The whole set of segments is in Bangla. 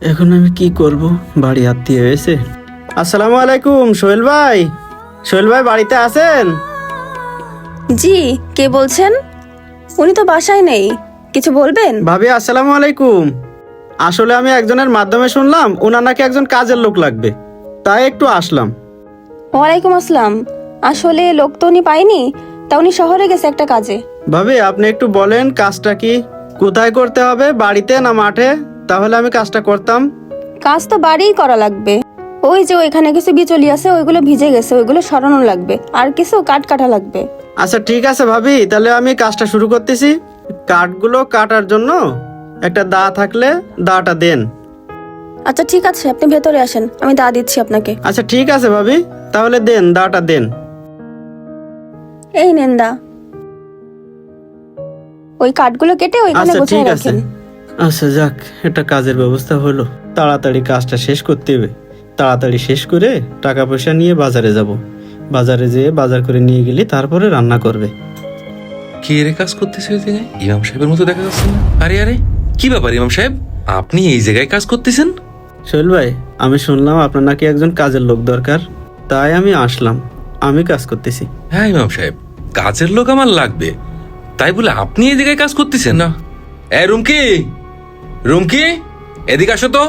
এখন আমি কি করব? বাড়ি আত্মীয় হয়েছে। আসসালামু আলাইকুম সোহেল ভাই। সোহেল ভাই বাড়িতে আছেন? জি, কে বলছেন? উনি তো বাসায় নেই, কিছু বলবেন? ভাবি আসসালামু আলাইকুম। আসলে আমি একজনের মাধ্যমে শুনলাম ওনার নাকি একজন কাজের লোক লাগবে, তাই একটু আসলাম। ওয়ালাইকুম আসসালাম। আসলে লোক তো উনি পাইনি, তা উনি শহরে গেছে একটা কাজে। ভাবি আপনি একটু বলেন কাজটা কি, কোথায় করতে হবে, বাড়িতে না মাঠে? তাহলে আমি কাজটা করতাম। কাজ তো বাড়িই করা লাগবে। ওই যে ওইখানে কিছু বিচলি আছে, ওইগুলো ভিজে গেছে, ওইগুলো সরানো লাগবে, আর কিছু কাঠ কাটা লাগবে। আচ্ছা ঠিক আছে ভাবি, তাহলে আমি কাজটা শুরু করতেছি। কাঠগুলো কাটার জন্য একটা দা থাকলে দাটা দেন। আচ্ছা ঠিক আছে, আপনি ভেতরে আসেন, আমি দা দিচ্ছি আপনাকে। আচ্ছা ঠিক আছে ভাবি, তাহলে দেন দাটা দেন। এই নেন দা। ওই কাঠগুলো কেটে ওইখানে আচ্ছা গুছিয়ে ঠিক আছে। রাখেন। আচ্ছা যাক, একটা কাজের ব্যবস্থা হলো। তাড়াতাড়ি কাজটা শেষ করতে হবে। তাড়াতাড়ি শেষ করে টাকা পয়সা নিয়ে বাজারে যাব। বাজারে যেয়ে বাজার করে নিয়ে গেলে তারপরে রান্না করবে। কে রে কাজ করতেছে ওই জায়গায়? ইমাম সাহেবের মতো দেখা যাচ্ছে না। আরে আরে, কি ব্যাপার ইমাম সাহেব, আপনি এই জায়গায় কাজ করতেছেন? সোহেল ভাই, আমি শুনলাম আপনার নাকি একজন কাজের লোক দরকার, তাই আমি আসলাম। আমি কাজ করতেছি। হ্যাঁ ইমাম সাহেব, কাজের লোক আমার লাগবে, তাই বলে আপনি এই জায়গায় কাজ করতেছেন না? রুমকি, রুমকি, এদিকে আসো তো।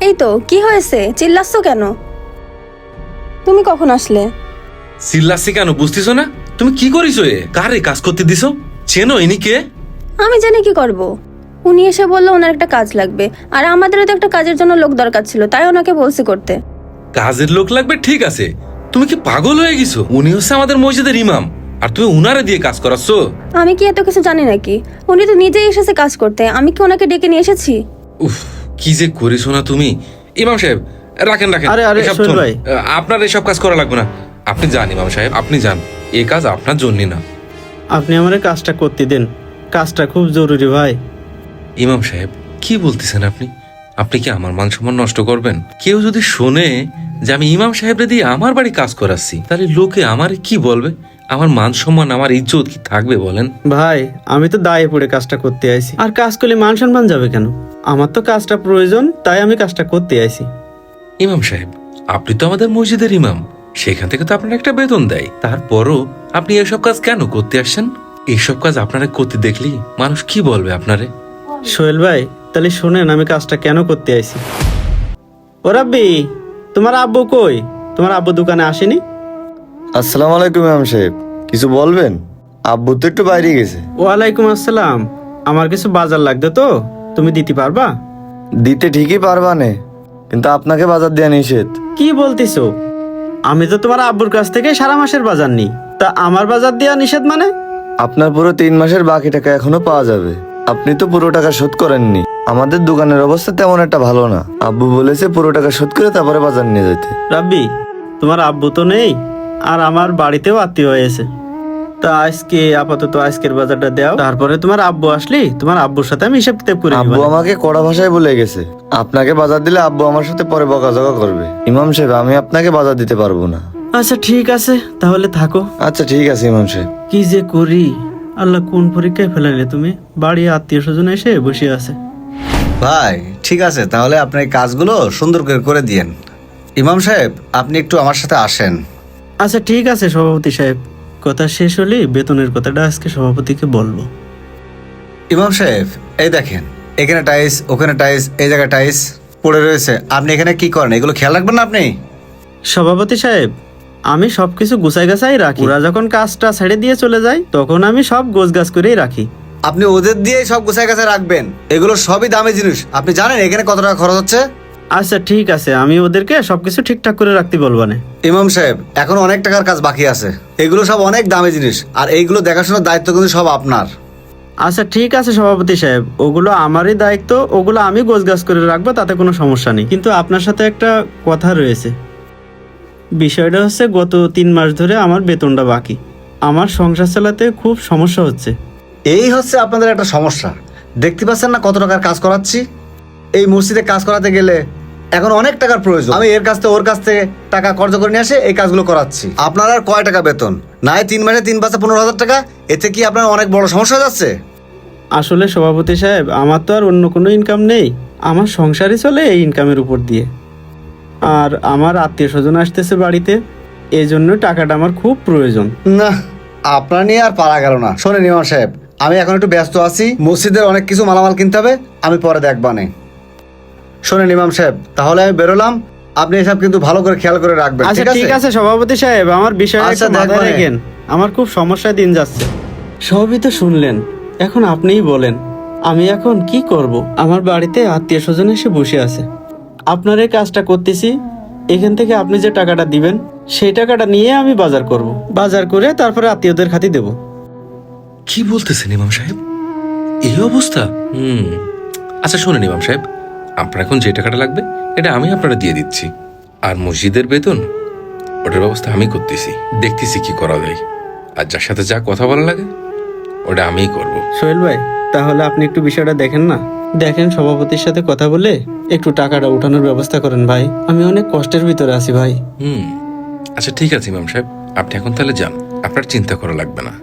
এই তো, কি হয়েছে? চিল্লাচ্ছ কেন? তুমি কখন আসলে? চিল্লাচ্ছি কেন বুঝতেছো না? তুমি কি করিছো? কারে কাজ করতে দিছো? চেনো ইনি কে? আমি জানি কি করব। উনি এসে বললো ওনার একটা কাজ লাগবে, আর আমাদেরও তো একটা কাজের জন্য লোক দরকার ছিল, তাই ওনাকে বলছি করতে। কাজের লোক লাগবে ঠিক আছে, তুমি কি পাগল হয়ে গেছো? উনি হচ্ছে আমাদের মসজিদের ইমাম, আর তুমি উনারে দিয়ে কাজ করাচ্ছ? আমি কি এত কিছু জানি নাকি? উনি তো নিজেই এসেছে কাজ করতে, আমি কি ওনাকে ডেকে নিয়ে এসেছি? উফ, কি যে করিছো না তুমি। ইমাম সাহেব রাখেন রাখেন, আরে, আরে, এসব সোহেল থন। ভাই। আপনার এসব কাজ করা লাগবে না। আপনি যান ইমাম সাহেব, আপনি যান, এই কাজ আপনার জন্য না। আপনি আমার এই কাজটা করতে দেন, কাজটা খুব জরুরি ভাই। ইমাম সাহেব কি বলতেছেন আপনি? আপনি কি আমার মান সম্মান নষ্ট করবেন? কেউ যদি শোনে যে আমি ইমাম সাহেবরে দিয়ে আমার বাড়ি কাজ করাচ্ছি, তাহলে লোকে আমার কি বলবে? আমার মান সম্মান, আমার ইজ্জত কি থাকবে বলেন? ভাই আমি তো দায়ে পড়ে কাজটা করতে আইছি, আর কাজ করলে মান সম্মান যাবে কেন? আমার তো কাজটা প্রয়োজন, তাই আমি কাজটা করতে আইছি। ইমাম সাহেব, আপনি তো আমাদের মসজিদের ইমাম, সেখান থেকে তো আপনার একটা বেতন দেয়, তারপরও আপনি এসব কাজ কেন করতে আসছেন? এইসব কাজ আপনারা করতে দেখলি মানুষ কি বলবে আপনারে? সোহেল ভাই, তাহলে শোনেন আমি কাজটা কেন করতে আইছি। ও রাব্বি, তোমার আব্বু কই? তোমার আব্বু দোকানে আসেনি? আসসালামু আলাইকুম ইমাম সাহেব, কিছু বলবেন? আব্বু তো একটু বাইরে গেছে। ওয়ালাইকুম আসসালাম। আমার কিছু বাজার লাগতো তো, তুমি দিতে পারবা? দিতে ঠিকই পারবানে, কিন্তু আপনাকে বাজার দেওয়া নিষেধ। কি বলতিছো? আমি তো তোমার আব্বুর কাছ থেকে সারা মাসের বাজার নিই, তা আমার বাজার দেওয়া নিষেধ মানে? আপনার পুরো 3 মাসের বাকি টাকা এখনো পাওয়া যাবে। আপনি তো পুরো টাকা শোধ করেননি। আমাদের দোকানের অবস্থা তেমন একটা ভালো না। আব্বু বলেছে পুরো টাকা শোধ করে তারপরে বাজার নিয়ে যেতে। রাব্বি, তোমার আব্বু তো নেই, আর আমার বাড়িতেও আত্মীয় হয়েছে, তা আজকে আপাতত আজকের বাজারটা দাও, তারপরে তোমার আব্বু আসলি তোমার আব্বুর সাথে আমি হিসাব কিতাব করে আব্বু নিব। আমাকে কড়া ভাষায় বলে গেছে, আপনাকে বাজার দিলে আব্বু আমার সাথে পরে বকাঝকা করবে। ইমাম সাহেব, আমি আপনাকে বাজার দিতে পারবো না। আচ্ছা ঠিক আছে, তাহলে থাকো। আচ্ছা ঠিক আছে ইমাম সাহেব। কি যে করি, আল্লাহ কোন পরীক্ষায় ফেলাইলে তুমি? বাড়ি আত্মীয় স্বজন এসে বসে আছে। ভাই ঠিক আছে, তাহলে আপনি এই কাজগুলো সুন্দর করে করে দিয়েন। ইমাম সাহেব, আপনি একটু আমার সাথে আসেন। আচ্ছা ঠিক আছে সভাপতি সাহেব, কথা শেষ হলেই বেতনের কথাটা আজকে সভাপতিকে বলবো। ইমাম সাহেব, এই দেখেন, এখানে টাইস, ওখানে টাইস, এই জায়গায় টাইস পড়ে রয়েছে, আপনি এখানে কি করেন? এগুলো খেয়াল রাখবেন না আপনি? সভাপতি সাহেব, আমি সবকিছু গুছাই গাছাই রাখি। ওরা যখন কাজটা ছেড়ে দিয়ে চলে যায় তখন আমি সব গোছগাছ করেই রাখি। আপনি ওদের দিয়ে সব গোছায় গাছে রাখবেন, এগুলো সবই দামি জিনিস। আপনি জানেন এখানে কত টাকা খরচ হচ্ছে? আচ্ছা ঠিক আছে, আমি ওদেরকে সবকিছু ঠিকঠাক করে রাখতে বলবো না। ইমাম সাহেব, এখন অনেক টাকার কাজ বাকি আছে, এগুলো সব অনেক দামি জিনিস, আর এইগুলো দেখাশোনার দায়িত্ব কিন্তু সব আপনার। আচ্ছা ঠিক আছে সভাপতি সাহেব, ওগুলো আমারই দায়িত্ব, ওগুলো আমি গোছগাছ করে রাখবো, তাতে কোনো সমস্যা নেই। কিন্তু আপনার সাথে একটা কথা রয়েছে। বিষয়টা হচ্ছে গত 3 মাস ধরে আমার বেতনটা বাকি, আমার সংসার চালাতে খুব সমস্যা হচ্ছে। এই হচ্ছে আপনাদের একটা সমস্যা। দেখতে পাচ্ছেন না কত টাকার কাজ করাচ্ছি? এই মসজিদে কাজ করাতে গেলে এখন অনেক টাকার প্রয়োজন। আমি এর কাছ থেকে ওর কাছ থেকে টাকা কর্জ করে নিয়ে আসে এই কাজগুলো করাচ্ছি। আপনার আর কয় টাকা বেতন? নাই 3 মাসে 3 পাঁচে 15,000 টাকা। এতে কি আপনার অনেক বড় সমস্যা হয়ে যাচ্ছে? আসলে সভাপতি সাহেব, আমার তো আর অন্য কোনো ইনকাম নেই, আমার সংসারই চলে এই ইনকামের উপর দিয়ে। আর আমার আত্মীয় স্বজন আসতেছে বাড়িতে, এই জন্য টাকাটা আমার খুব প্রয়োজন। না, আপনার নিয়ে আর পারা গেল না। শোনেন ইমাম সাহেব, আমি এখন একটু ব্যস্ত আছি, মসজিদের অনেক কিছু মালামাল কিনতে হবে, আমি পরে দেখবানে। শোনেন ইমাম সাহেব, তাহলে আমি বেরোলাম, আপনি এসব কিন্তু ভালো করে খেয়াল করে রাখবেন। আচ্ছা ঠিক আছে সভাপতি সাহেব, আমার বিষয়টা আচ্ছা, একটু মাথায় দেখবানে। রাখেন, আমার খুব সমস্যায় দিন যাচ্ছে। সবই তো শুনলেন, এখন আপনিই বলেন আমি এখন কি করব? আমার বাড়িতে আত্মীয় স্বজন এসে বসে আছে, আপনার এই কাজটা করতেছি, এখান থেকে আপনি যে টাকাটা দিবেন সেই টাকাটা নিয়ে আমি বাজার করব, বাজার করে তারপরে আত্মীয়দের খাতি দেব। কি বলতেছেন ইমাম সাহেব, এই অবস্থা? আচ্ছা শোনেন ইমাম সাহেব, আপনার এখন যে টাকাটা লাগবে এটা আমি আপনারা দিয়ে দিচ্ছি, আর মসজিদের বেতন ওটার ব্যবস্থা আমি করতেছি, দেখতেছি কি করা যায়, আর যার সাথে যা কথা বলা লাগে ওটা আমিই করব। সোহেল ভাই, তাহলে আপনি একটু বিষয়টা দেখেন না, দেখেন সভাপতির সাথে কথা বলে একটু টাকাটা উঠানোর ব্যবস্থা করেন ভাই, আমি অনেক কষ্টের ভিতরে আছি ভাই। আচ্ছা ঠিক আছে ইমাম সাহেব, আপনি এখন তাহলে যান, আপনার চিন্তা করা লাগবে না।